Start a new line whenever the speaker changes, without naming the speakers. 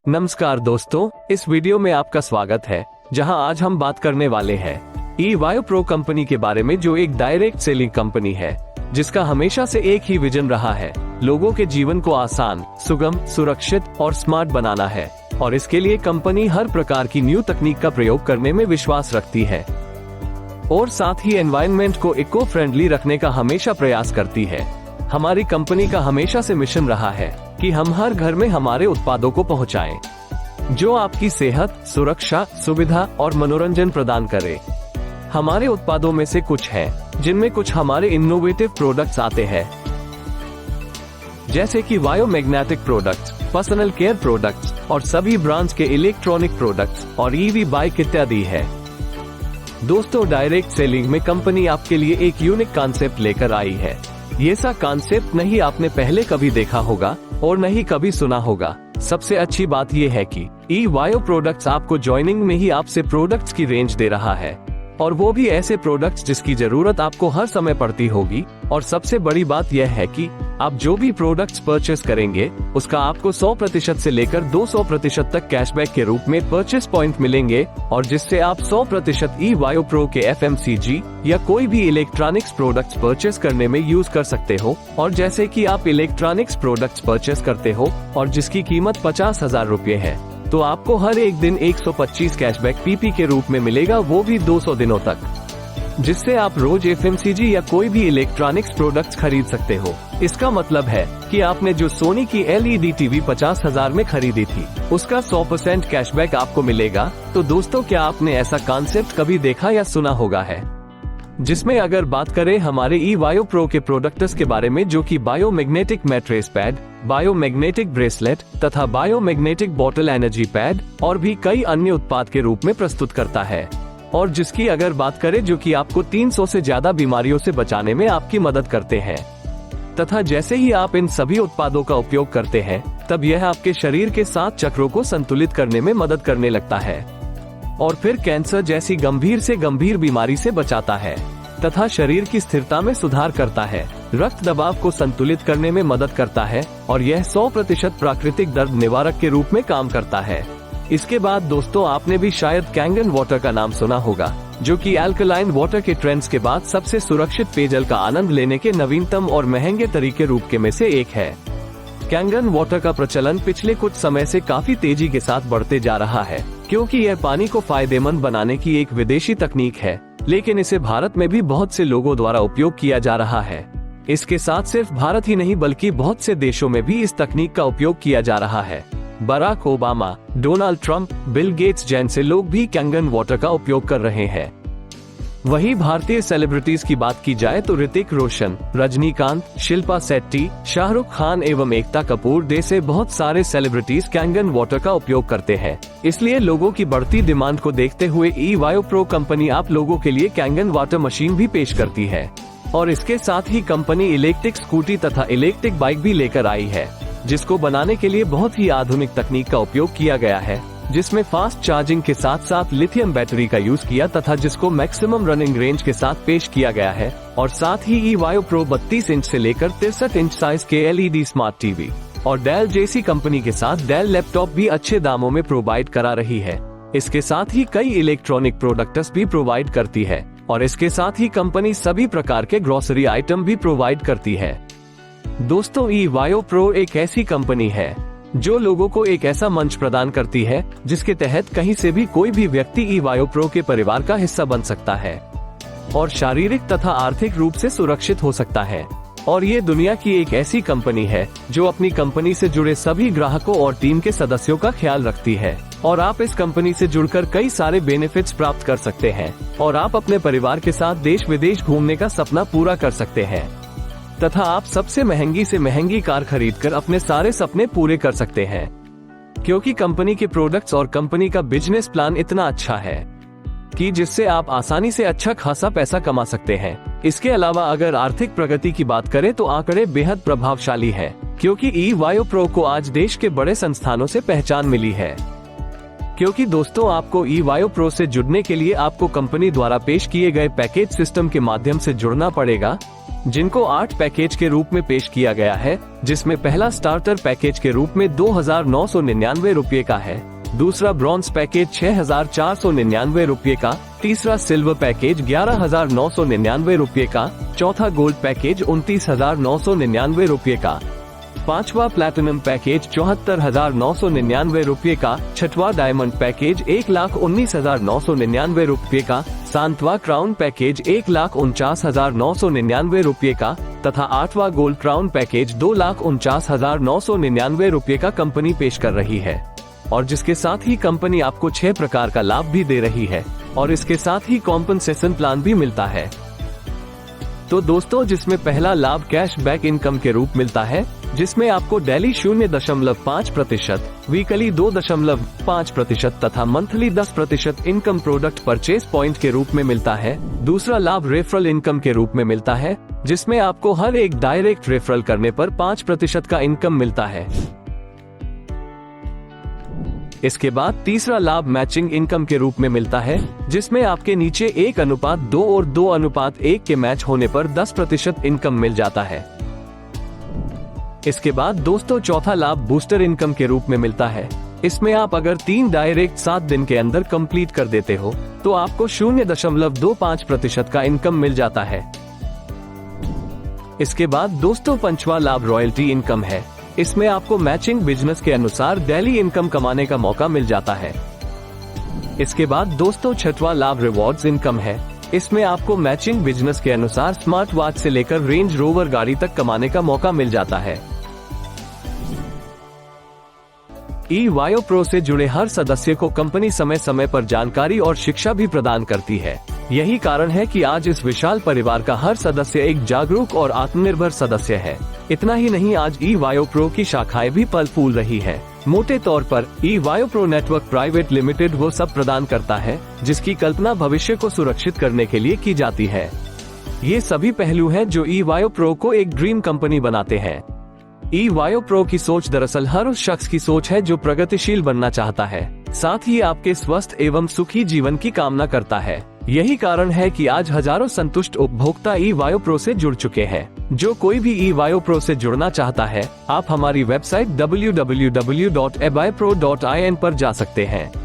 नमस्कार दोस्तों, इस वीडियो में आपका स्वागत है, जहां आज हम बात करने वाले हैं eVayo Pro कंपनी के बारे में, जो एक डायरेक्ट सेलिंग कंपनी है जिसका हमेशा से एक ही विजन रहा है, लोगों के जीवन को आसान, सुगम, सुरक्षित और स्मार्ट बनाना है। और इसके लिए कंपनी हर प्रकार की न्यू तकनीक का प्रयोग करने में विश्वास रखती है और साथ ही एनवायरनमेंट को इको फ्रेंडली रखने का हमेशा प्रयास करती है। हमारी कंपनी का हमेशा से मिशन रहा है कि हम हर घर में हमारे उत्पादों को पहुंचाएं, जो आपकी सेहत, सुरक्षा, सुविधा और मनोरंजन प्रदान करे। हमारे उत्पादों में से कुछ हैं, जिनमें कुछ हमारे इनोवेटिव प्रोडक्ट्स आते हैं, जैसे कि biomagnetic products, personal care products और सभी ब्रांड्स के इलेक्ट्रॉनिक प्रोडक्ट्स और ईवी बाइक इत्यादि है। दोस्तों, डायरेक्ट सेलिंग में कंपनी आपके लिए एक यूनिक कॉन्सेप्ट लेकर आई है। ये सा कॉन्सेप्ट नहीं आपने पहले कभी देखा होगा और नहीं कभी सुना होगा। सबसे अच्छी बात यह है कि eVayo प्रोडक्ट्स आपको ज्वाइनिंग में ही आपसे प्रोडक्ट्स की रेंज दे रहा है, और वो भी ऐसे प्रोडक्ट्स जिसकी जरूरत आपको हर समय पड़ती होगी। और सबसे बड़ी बात यह है कि आप जो भी प्रोडक्ट्स परचेस करेंगे, उसका आपको 100% से लेकर 200% तक कैशबैक के रूप में परचेस पॉइंट मिलेंगे, और जिससे आप 100% eVayo Pro के FMCG या कोई भी इलेक्ट्रॉनिक्स प्रोडक्ट्स परचेस करने में यूज कर सकते हो। और जैसे कि आप इलेक्ट्रॉनिक्स प्रोडक्ट्स परचेस करते हो और जिसकी कीमत 50,000 रूपए है, तो आपको हर एक दिन 125 कैशबैक PP के रूप में मिलेगा, वो भी 200 दिनों तक, जिससे आप रोज FMCG या कोई भी इलेक्ट्रॉनिक्स प्रोडक्ट्स खरीद सकते हो। इसका मतलब है कि आपने जो सोनी की LED टीवी 50,000 में खरीदी थी, उसका 100% कैशबैक आपको मिलेगा। तो दोस्तों, क्या आपने ऐसा कॉन्सेप्ट कभी देखा या सुना होगा है, जिसमें अगर बात करें हमारे eVayo Pro के प्रोडक्ट्स के बारे में, जो कि biomagnetic mattress pad, biomagnetic bracelet तथा बायोमैग्नेटिक बॉटल एनर्जी पैड और भी कई अन्य उत्पाद के रूप में प्रस्तुत करता है, और जिसकी अगर बात करें, जो कि आपको 300 से ज्यादा बीमारियों से बचाने में आपकी मदद करते हैं। तथा जैसे ही आप इन सभी उत्पादों का उपयोग करते हैं, तब यह आपके शरीर के 7 चक्रों को संतुलित करने में मदद करने लगता है, और फिर कैंसर जैसी गंभीर से गंभीर बीमारी से बचाता है, तथा शरीर की स्थिरता में सुधार करता है, रक्त दबाव को संतुलित करने में मदद करता है, और यह 100% प्राकृतिक दर्द निवारक के रूप में काम करता है। इसके बाद दोस्तों, आपने भी शायद कैंगन वाटर का नाम सुना होगा, जो कि अल्कलाइन वाटर के ट्रेंड्स के बाद सबसे सुरक्षित पेयजल का आनंद लेने के नवीनतम और महंगे तरीके रूप के में से एक है। कैंगन वाटर का प्रचलन पिछले कुछ समय से काफी तेजी के साथ बढ़ते जा रहा है, क्योंकि यह पानी को फायदेमंद बनाने की एक विदेशी तकनीक है, लेकिन इसे भारत में भी बहुत से लोगों द्वारा उपयोग किया जा रहा है। इसके साथ सिर्फ भारत ही नहीं, बल्कि बहुत से देशों में भी इस तकनीक का उपयोग किया जा रहा है। Barack Obama, Donald Trump, Bill Gates जैसे लोग भी कैंगन वाटर का उपयोग कर रहे हैं। वहीं भारतीय सेलिब्रिटीज की बात की जाए तो ऋतिक रोशन, रजनीकांत, शिल्पा शेट्टी, शाहरुख खान एवं एकता कपूर जैसे बहुत सारे सेलिब्रिटीज कैंगन वाटर का उपयोग करते हैं। इसलिए लोगों की बढ़ती डिमांड को देखते हुए eVayo Pro कंपनी आप लोगों के लिए कैंगन वाटर मशीन भी पेश करती है, और इसके साथ ही कंपनी इलेक्ट्रिक स्कूटी तथा इलेक्ट्रिक बाइक भी लेकर आई है, जिसको बनाने के लिए बहुत ही आधुनिक तकनीक का उपयोग किया गया है, जिसमें फास्ट चार्जिंग के साथ साथ लिथियम बैटरी का यूज किया, तथा जिसको मैक्सिमम रनिंग रेंज के साथ पेश किया गया है। और साथ ही eVayo Pro 32 इंच से लेकर 63 इंच साइज के LED स्मार्ट टीवी और डेल जैसी कंपनी के साथ डेल लैपटॉप भी अच्छे दामों में प्रोवाइड करा रही है। इसके साथ ही कई इलेक्ट्रॉनिक प्रोडक्ट्स भी प्रोवाइड करती है, और इसके साथ ही कंपनी सभी प्रकार के ग्रोसरी आइटम भी प्रोवाइड करती है। दोस्तों, eVayo Pro एक ऐसी कंपनी है जो लोगों को एक ऐसा मंच प्रदान करती है, जिसके तहत कहीं से भी कोई भी व्यक्ति eVayo Pro के परिवार का हिस्सा बन सकता है और शारीरिक तथा आर्थिक रूप से सुरक्षित हो सकता है। और ये दुनिया की एक ऐसी कंपनी है जो अपनी कंपनी से जुड़े सभी ग्राहकों और टीम के सदस्यों का ख्याल रखती है, और आप इस कंपनी से जुड़कर कई सारे बेनिफिट्स प्राप्त कर सकते हैं, और आप अपने परिवार के साथ देश विदेश घूमने का सपना पूरा कर सकते हैं, तथा आप सबसे महंगी से महंगी कार खरीदकर अपने सारे सपने पूरे कर सकते हैं, क्योंकि कंपनी के प्रोडक्ट्स और कंपनी का बिजनेस प्लान इतना अच्छा है कि जिससे आप आसानी से अच्छा खासा पैसा कमा सकते हैं। इसके अलावा अगर आर्थिक प्रगति की बात करें तो आंकड़े बेहद प्रभावशाली है, क्योंकि eVayo Pro को आज देश के बड़े संस्थानों से पहचान मिली है। क्योंकि दोस्तों, आपको eVayo Pro से जुड़ने के लिए आपको कंपनी द्वारा पेश किए गए पैकेज सिस्टम के माध्यम से जुड़ना पड़ेगा, जिनको 8 पैकेज के रूप में पेश किया गया है, जिसमें पहला स्टार्टर पैकेज के रूप में 2,999 रुपये का है, दूसरा ब्रॉन्ज पैकेज 6,499 रुपये का, तीसरा सिल्वर पैकेज 11,999 रुपये का, चौथा गोल्ड पैकेज 29,999 रुपये का, पांचवा प्लैटिनम पैकेज 74,999 रुपये का, छठवां डायमंड पैकेज 1,19,999 रुपये का, सातवां क्राउन पैकेज 1,49,999 रुपये का तथा आठवां गोल्ड क्राउन पैकेज 2,49,999 रुपये का कंपनी पेश कर रही है। और जिसके साथ ही कंपनी आपको 6 प्रकार का लाभ भी दे रही है और इसके साथ ही कॉम्पनसेशन प्लान भी मिलता है। तो दोस्तों, जिसमें पहला लाभ कैश बैक इनकम के रूप मिलता है, जिसमें आपको डेली 0.5%, वीकली 2.5% तथा monthly 10% income product purchase point के रूप में मिलता है। दूसरा लाभ रेफरल इनकम के रूप में मिलता है, जिसमें आपको हर एक डायरेक्ट रेफरल करने पर 5% का इनकम मिलता है। इसके बाद तीसरा लाभ मैचिंग इनकम के रूप में मिलता है, जिसमें आपके नीचे 1:2 और 2:1 के मैच होने पर 10% इनकम मिल जाता है। इसके बाद दोस्तों चौथा लाभ बूस्टर इनकम के रूप में मिलता है। इसमें आप अगर 3 डायरेक्ट 7 दिन के अंदर कंप्लीट कर देते हो तो आपको 0.25% का इनकम मिल जाता है। इसके बाद दोस्तों पांचवा लाभ रॉयल्टी इनकम है। इसमें आपको मैचिंग बिजनेस के अनुसार डेली इनकम कमाने का मौका मिल जाता है। इसके बाद दोस्तों छठवां लाभ रिवॉर्ड्स इनकम है। इसमें आपको मैचिंग बिजनेस के अनुसार स्मार्ट वॉच से लेकर रेंज रोवर गाड़ी तक कमाने का मौका मिल जाता है। eVayo Pro से जुड़े हर सदस्य को कंपनी समय समय पर जानकारी और शिक्षा भी प्रदान करती है। यही कारण है कि आज इस विशाल परिवार का हर सदस्य एक जागरूक और आत्मनिर्भर सदस्य है। इतना ही नहीं, आज eVayo Pro की शाखाएं भी पल फूल रही है। मोटे तौर पर eVayo Pro network private limited वो सब प्रदान करता है जिसकी कल्पना भविष्य को सुरक्षित करने के लिए की जाती है। ये सभी पहलू हैं जो eVayo Pro को एक ड्रीम कंपनी बनाते हैं। eVayo Pro की सोच दरअसल हर उस शख्स की सोच है जो प्रगतिशील बनना चाहता है, साथ ही आपके स्वस्थ एवं सुखी जीवन की कामना करता है। यही कारण है कि आज हजारों संतुष्ट उपभोक्ता eVayo Pro से जुड़ चुके हैं। जो कोई भी eVayo Pro से जुड़ना चाहता है, आप हमारी वेबसाइट www.evayopro.in पर जा सकते हैं।